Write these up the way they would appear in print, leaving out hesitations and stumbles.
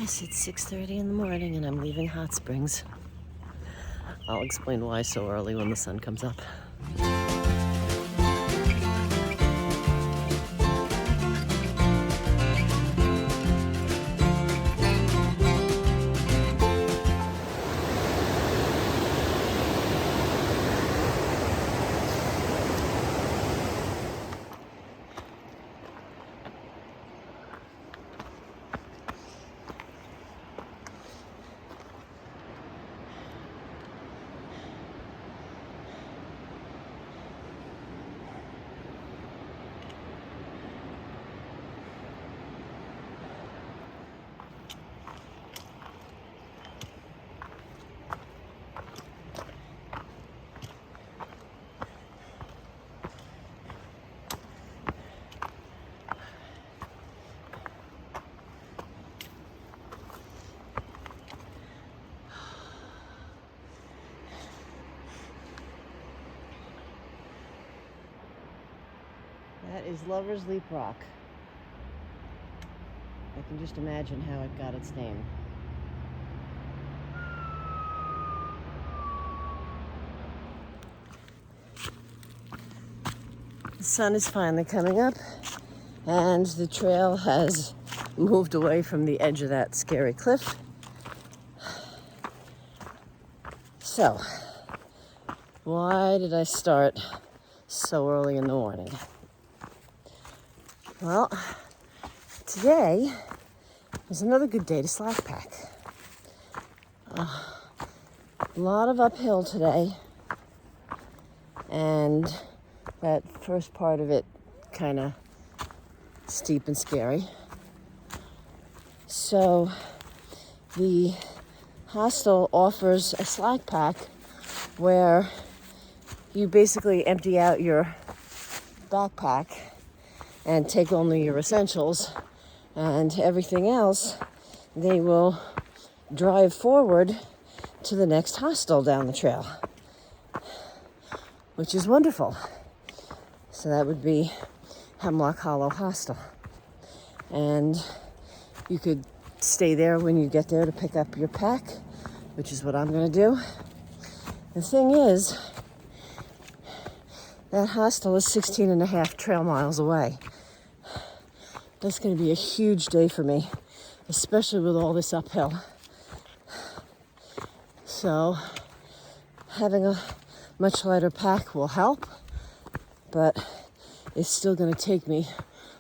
Yes, it's 6:30 in the morning and I'm leaving Hot Springs. I'll explain why so early when the sun comes up. That is Lover's Leap Rock. I can just imagine how it got its name. The sun is finally coming up and the trail has moved away from the edge of that scary cliff. So, why did I start so early in the morning? Well, today was another good day to slack pack. A lot of uphill today, and that first part of it kind of steep and scary. So the hostel offers a slack pack where you basically empty out your backpack and take only your essentials, and everything else they will drive forward to the next hostel down the trail, which is wonderful. So that would be Hemlock Hollow Hostel, and you could stay there when you get there to pick up your pack, which is what I'm going to do. The thing is, that hostel is 16 and a half trail miles away. That's going to be a huge day for me, especially with all this uphill. So having a much lighter pack will help, but it's still going to take me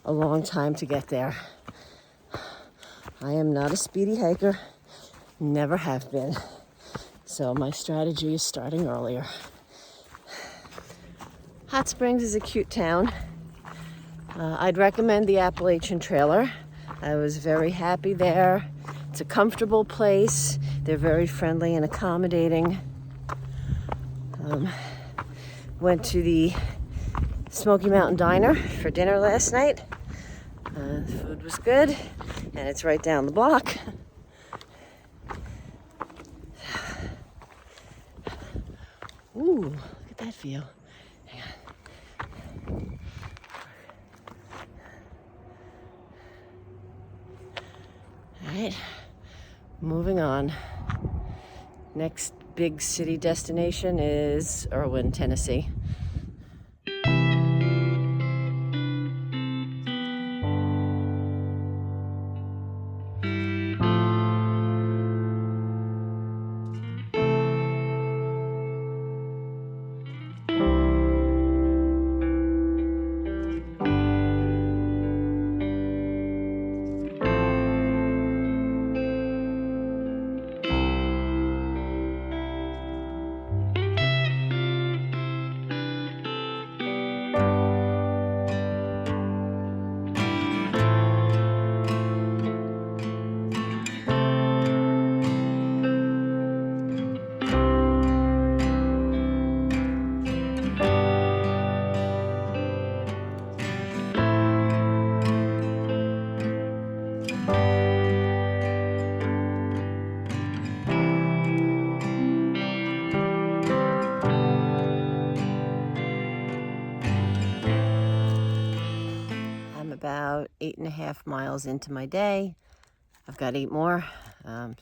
a long time to get there. I am not a speedy hiker, never have been. So my strategy is starting earlier. Hot Springs is a cute town. I'd recommend the Appalachian Trailer. I was very happy there. It's a comfortable place. They're very friendly and accommodating. Went to the Smoky Mountain Diner for dinner last night. The food was good, and it's right down the block. Ooh, look at that view. Hang on. All right, moving on. Next big city destination is Irwin, Tennessee. About 8.5 miles into my day. I've got 8 more. I'm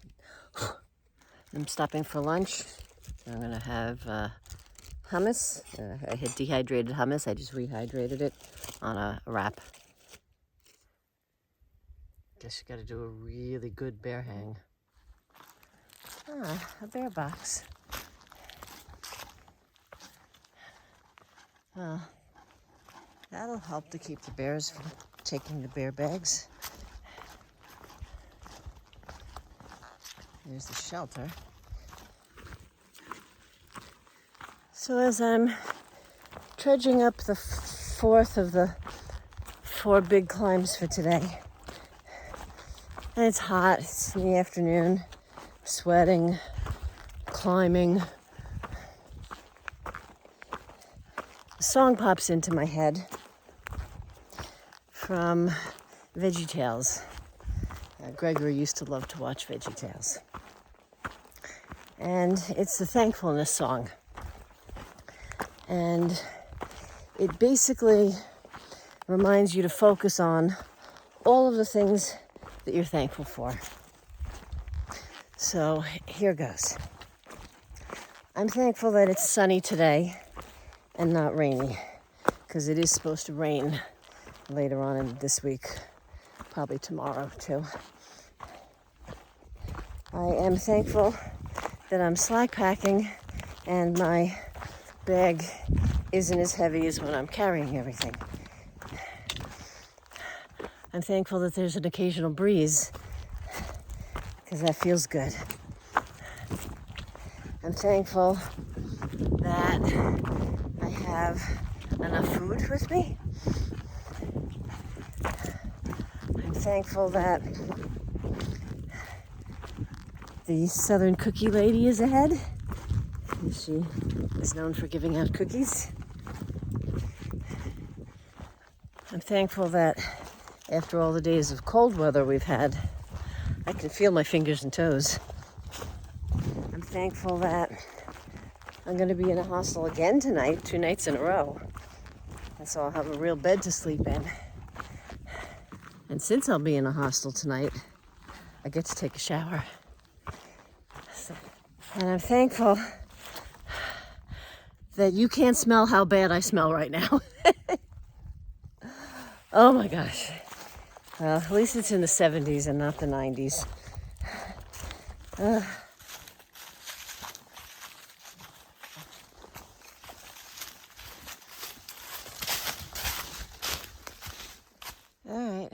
stopping for lunch. So I'm gonna have hummus. I had dehydrated hummus. I just rehydrated it on a wrap. Guess you gotta do a really good bear hang. Ah, a bear box. Well, that'll help to keep the bears from taking the bear bags. There's the shelter. So as I'm trudging up the 4th of the 4 big climbs for today, and it's hot, it's in the afternoon, sweating, climbing, a song pops into my head from VeggieTales. Gregory used to love to watch VeggieTales. And it's the thankfulness song. And it basically reminds you to focus on all of the things that you're thankful for. So here goes. I'm thankful that it's sunny today and not rainy, because it is supposed to rain later on in this week, probably tomorrow too. I am thankful that I'm slack packing and my bag isn't as heavy as when I'm carrying everything. I'm thankful that there's an occasional breeze, because that feels good. I'm thankful that I have enough food with me. I'm thankful that the Southern Cookie Lady is ahead. She is known for giving out cookies. I'm thankful that after all the days of cold weather we've had, I can feel my fingers and toes. I'm thankful that I'm going to be in a hostel again tonight, 2 nights in a row. And so I'll have a real bed to sleep in. And since I'll be in a hostel tonight, I get to take a shower. And I'm thankful that you can't smell how bad I smell right now. Oh my gosh. Well, at least it's in the 70s and not the 90s. All right.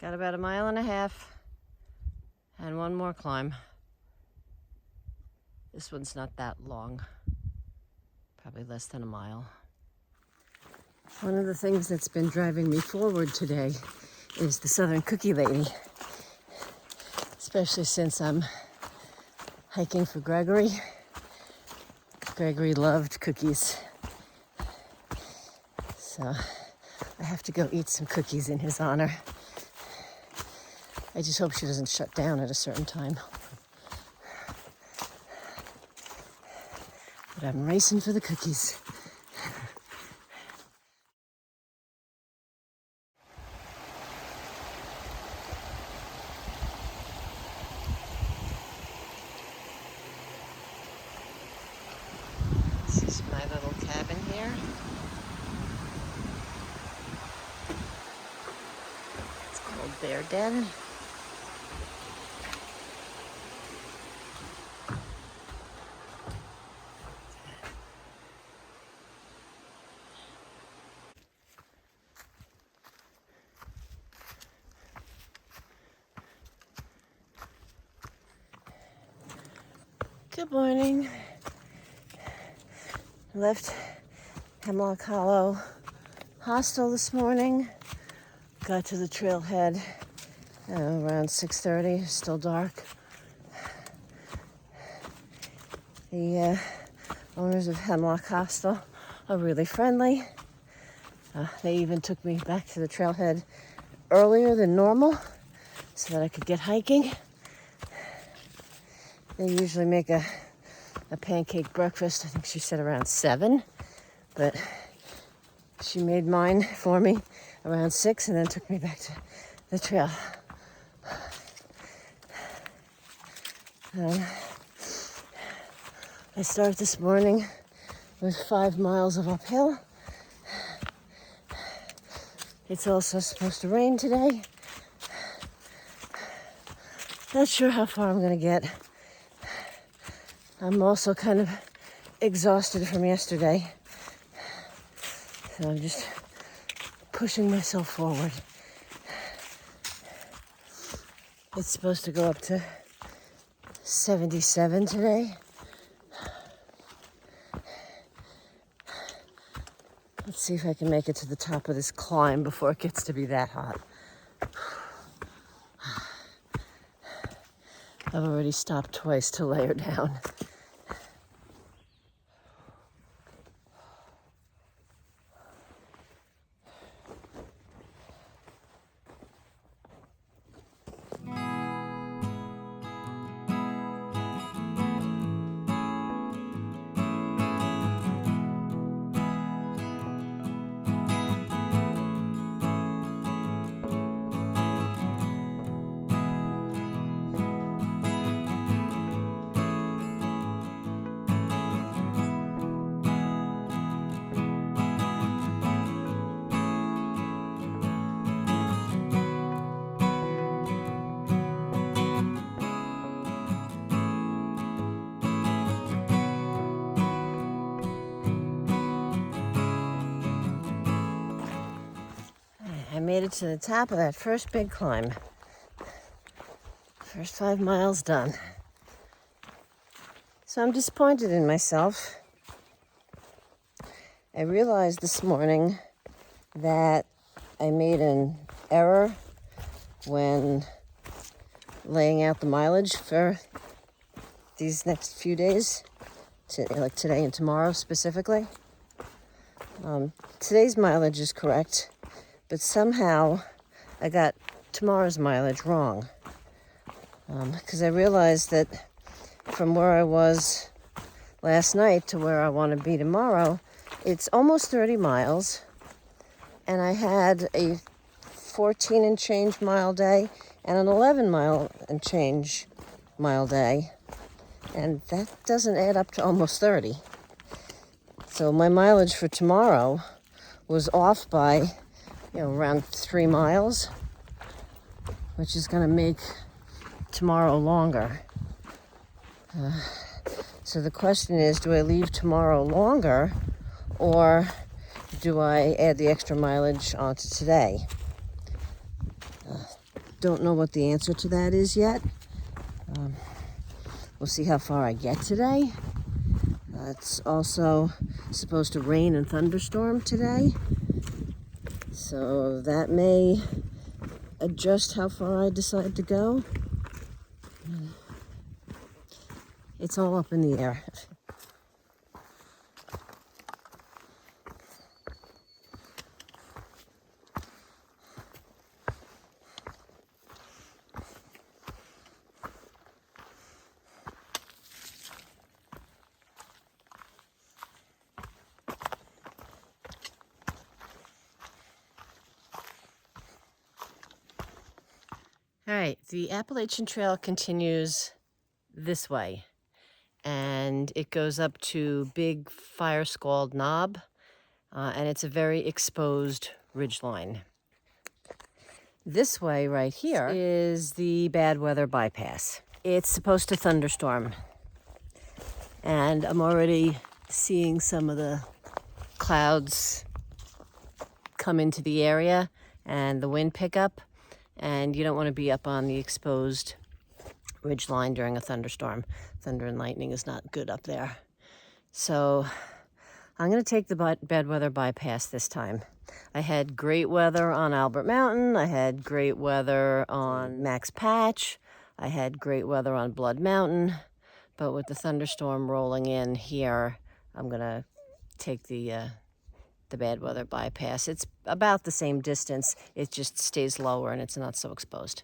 Got about 1.5 miles and 1 more climb. This one's not that long, probably less than 1 mile. One of the things that's been driving me forward today is the Southern Cookie Lady, especially since I'm hiking for Gregory. Gregory loved cookies, so I have to go eat some cookies in his honor. I just hope she doesn't shut down at a certain time. But I'm racing for the cookies. This is my little cabin here. It's called Bear Den. Good morning. Left Hemlock Hollow Hostel this morning. Got to the trailhead around 6:30, still dark. The owners of Hemlock Hostel are really friendly. They even took me back to the trailhead earlier than normal so that I could get hiking. They usually make a pancake breakfast. I think she said around 7, but she made mine for me around 6 and then took me back to the trail. I start this morning with 5 miles of uphill. It's also supposed to rain today. Not sure how far I'm gonna get. I'm also kind of exhausted from yesterday. So I'm just pushing myself forward. It's supposed to go up to 77 today. Let's see if I can make it to the top of this climb before it gets to be that hot. I've already stopped twice to lay her down. I made it to the top of that first big climb. First 5 miles done. So I'm disappointed in myself. I realized this morning that I made an error when laying out the mileage for these next few days, like today and tomorrow specifically. Today's mileage is correct, but somehow I got tomorrow's mileage wrong. Because I realized that from where I was last night to where I want to be tomorrow, it's almost 30 miles, and I had a 14 and change mile day and an 11 mile and change mile day, and that doesn't add up to almost 30. So my mileage for tomorrow was off by, around 3 miles, which is going to make tomorrow longer. So the question is, do I leave tomorrow longer, or do I add the extra mileage onto today? Don't know what the answer to that is yet. We'll see how far I get today. It's also supposed to rain and thunderstorm today, so that may adjust how far I decide to go. It's all up in the air. All right, the Appalachian Trail continues this way, and it goes up to Big Fire Scald Knob, and it's a very exposed ridgeline. This way right here is the bad weather bypass. It's supposed to thunderstorm, and I'm already seeing some of the clouds come into the area and the wind pick up, and you don't want to be up on the exposed ridgeline during a thunderstorm. Thunder and lightning is not good up there. So I'm going to take the bad weather bypass this time. I had great weather on Albert Mountain. I had great weather on Max Patch. I had great weather on Blood Mountain. But with the thunderstorm rolling in here, I'm going to take the bad weather bypass. It's about the same distance. It just stays lower and it's not so exposed.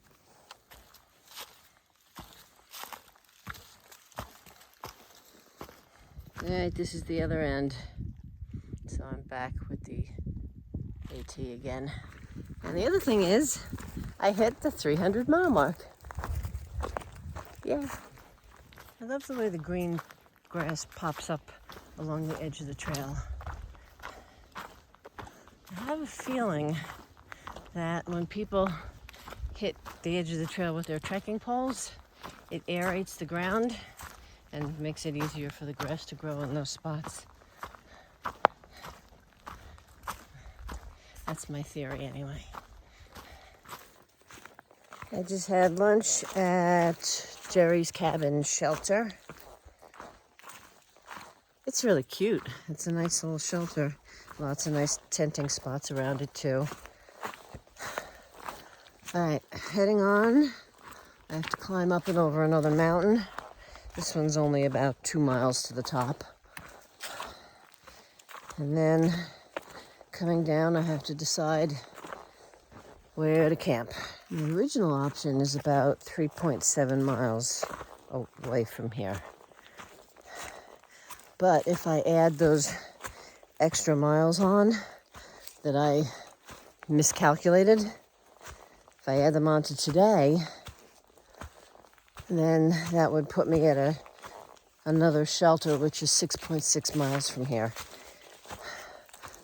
All right, this is the other end. So I'm back with the AT again. And the other thing is, I hit the 300 mile mark. Yeah. I love the way the green grass pops up along the edge of the trail. I have a feeling that when people hit the edge of the trail with their trekking poles, it aerates the ground and makes it easier for the grass to grow in those spots. That's my theory anyway. I just had lunch at Jerry's Cabin Shelter. It's really cute. It's a nice little shelter. Lots of nice tenting spots around it too. All right, heading on. I have to climb up and over another mountain. This one's only about 2 miles to the top. And then coming down, I have to decide where to camp. The original option is about 3.7 miles away from here. But if I add those extra miles on that I miscalculated, if I add them onto today, then that would put me at another shelter, which is 6.6 miles from here.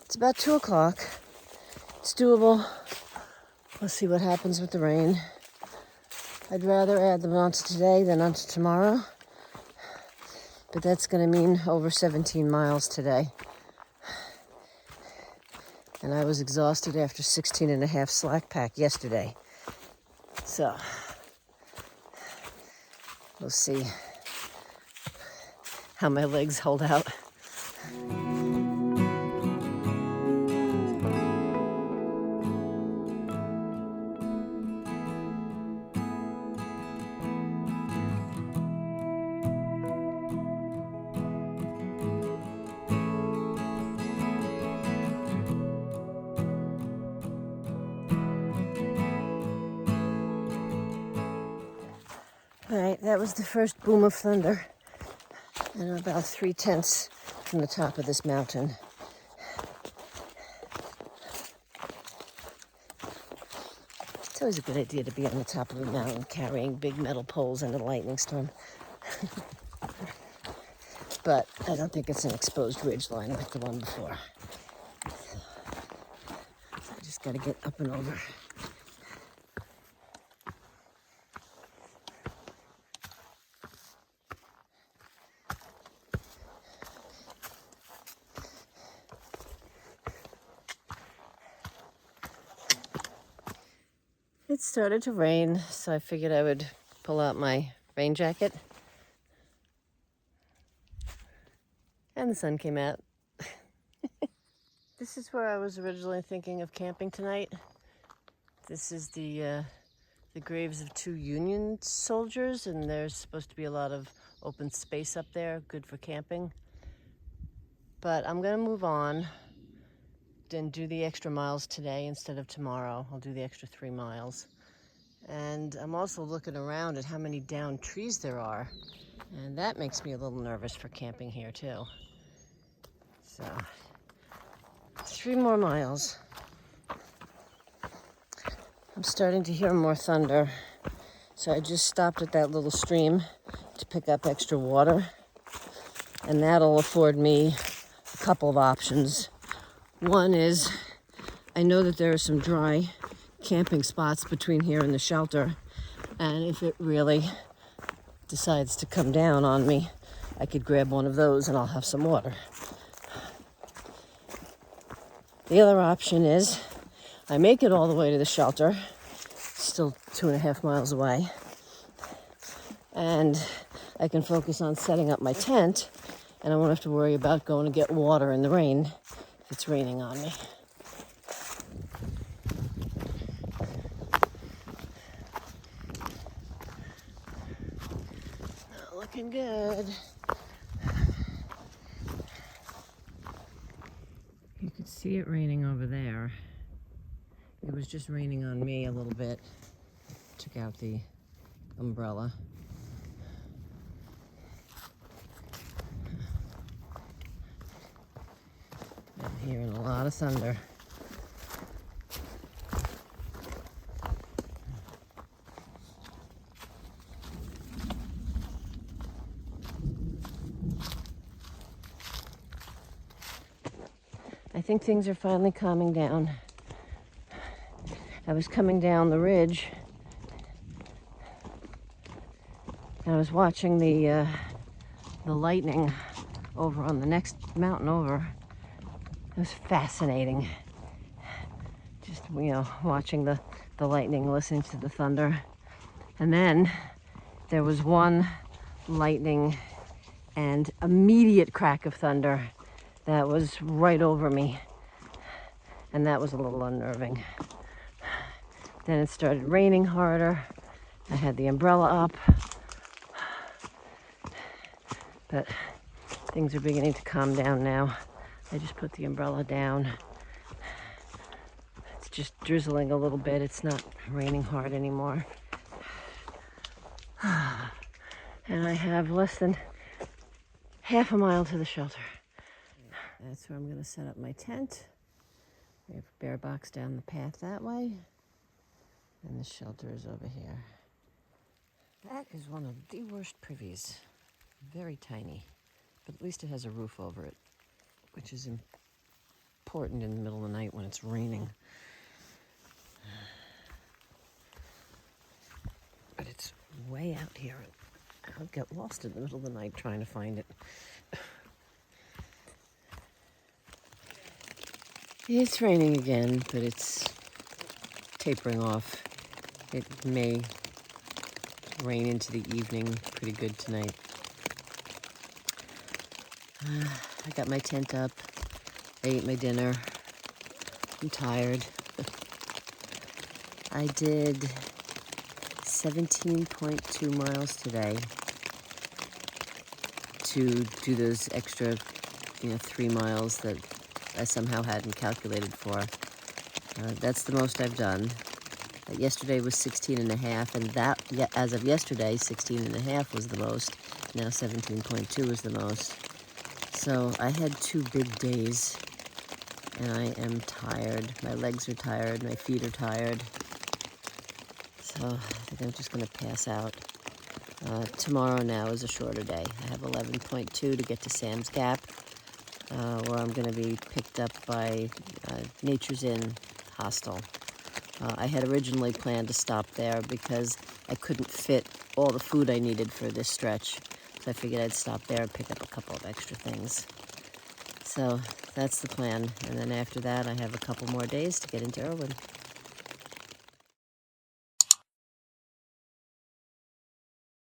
It's about 2 o'clock. It's doable. We'll see what happens with the rain. I'd rather add them onto today than onto tomorrow. But that's going to mean over 17 miles today. And I was exhausted after 16 and a half slack pack yesterday. So, we'll see how my legs hold out. All right, that was the first boom of thunder. And I'm about 3/10 from the top of this mountain. It's always a good idea to be on the top of a mountain carrying big metal poles in a lightning storm. But I don't think it's an exposed ridge line like the one before. So I just gotta get up and over. It started to rain, so I figured I would pull out my rain jacket. And the sun came out. This is where I was originally thinking of camping tonight. This is the graves of 2 Union soldiers, and there's supposed to be a lot of open space up there, good for camping. But I'm gonna move on and do the extra miles today instead of tomorrow. I'll do the extra 3 miles. And I'm also looking around at how many downed trees there are. And that makes me a little nervous for camping here too. So, 3 more miles. I'm starting to hear more thunder. So I just stopped at that little stream to pick up extra water. And that'll afford me a couple of options. One is, I know that there are some dry camping spots between here and the shelter, and if it really decides to come down on me, I could grab one of those and I'll have some water. The other option is, I make it all the way to the shelter, still 2.5 miles away, and I can focus on setting up my tent, and I won't have to worry about going to get water in the rain if it's raining on me. Not looking good. You could see it raining over there. It was just raining on me a little bit. Took out the umbrella. I'm hearing a lot of thunder. think things are finally calming down. I was coming down the ridge and I was watching the lightning over on the next mountain over. It was fascinating. Just, watching the lightning, listening to the thunder. And then there was one lightning and immediate crack of thunder that was right over me. And that was a little unnerving. Then it started raining harder. I had the umbrella up. But things are beginning to calm down now. I just put the umbrella down. It's just drizzling a little bit. It's not raining hard anymore. And I have less than half a mile to the shelter. That's where I'm going to set up my tent. We have a bear box down the path that way. And the shelter is over here. That is one of the worst privies. Very tiny. But at least it has a roof over it, which is important in the middle of the night when it's raining. But it's way out here. I'll get lost in the middle of the night trying to find it. It's raining again, but it's tapering off. It may rain into the evening pretty good tonight. I got my tent up. I ate my dinner. I'm tired. I did 17.2 miles today to do those extra, 3 miles that I somehow hadn't calculated for. That's the most I've done. Yesterday was 16 and a half, and that, as of yesterday, 16 and a half was the most. Now 17.2 is the most. So I had 2 big days, and I am tired. My legs are tired, my feet are tired. So I think I'm just going to pass out. Tomorrow now is a shorter day. I have 11.2 to get to Sam's Gap, where I'm going to be picked up by Nature's Inn Hostel. I had originally planned to stop there because I couldn't fit all the food I needed for this stretch. So I figured I'd stop there and pick up a couple of extra things. So that's the plan. And then after that, I have a couple more days to get into Irwin.